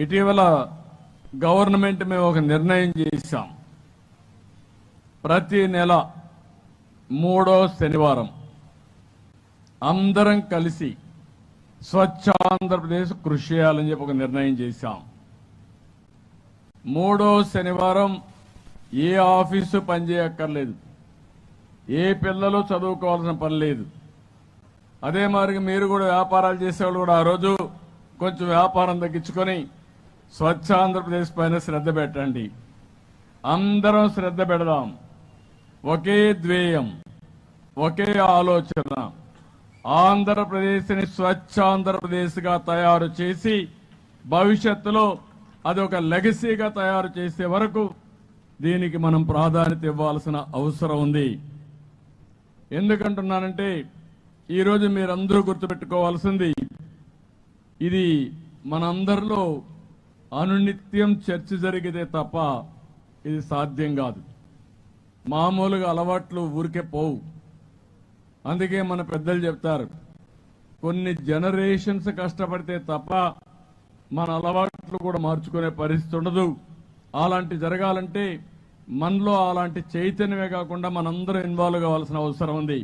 ఇటీవల గవర్నమెంట్ మేము ఒక నిర్ణయం చేశాం. ప్రతి నెల 3వ శనివారం అందరం కలిసి స్వచ్ఛ ఆంధ్రప్రదేశ్ కృషి చేయాలని చెప్పి ఒక నిర్ణయం చేశాం. 3వ శనివారం ఏ ఆఫీసు పనిచేయక్కర్లేదు, ఏ పిల్లలు చదువుకోవాల్సిన పని లేదు. అదే మరి మీరు కూడా వ్యాపారాలు చేసేవాళ్ళు కూడా ఆ రోజు కొంచెం వ్యాపారం తగ్గించుకొని స్వచ్ఛ ఆంధ్రప్రదేశ్ పైన శ్రద్ధ పెట్టండి. అందరం శ్రద్ధ పెడదాం. ఒకే ధ్యేయం, ఒకే ఆలోచన, ఆంధ్రప్రదేశ్ని స్వచ్ఛ ఆంధ్రప్రదేశ్గా తయారు చేసి భవిష్యత్తులో అది ఒక లెగసీగా తయారు చేసే వరకు దీనికి మనం ప్రాధాన్యత ఇవ్వాల్సిన అవసరం ఉంది. ఎందుకంటున్నానంటే ఈరోజు మీరందరూ గుర్తుపెట్టుకోవాల్సింది, ఇది మనందరిలో అనునిత్యం చర్చ జరిగితే తప్ప ఇది సాధ్యం కాదు. మామూలుగా అలవాట్లు ఊరికే పోవు. అందుకే మన పెద్దలు చెప్తారు, కొన్ని జనరేషన్స్ కష్టపడితే తప్ప మన అలవాట్లు కూడా మార్చుకునే పరిస్థితి ఉండదు. అలాంటి జరగాలంటే మనలో అలాంటి చైతన్యమే కాకుండా మనందరం ఇన్వాల్వ్ కావాల్సిన అవసరం ఉంది.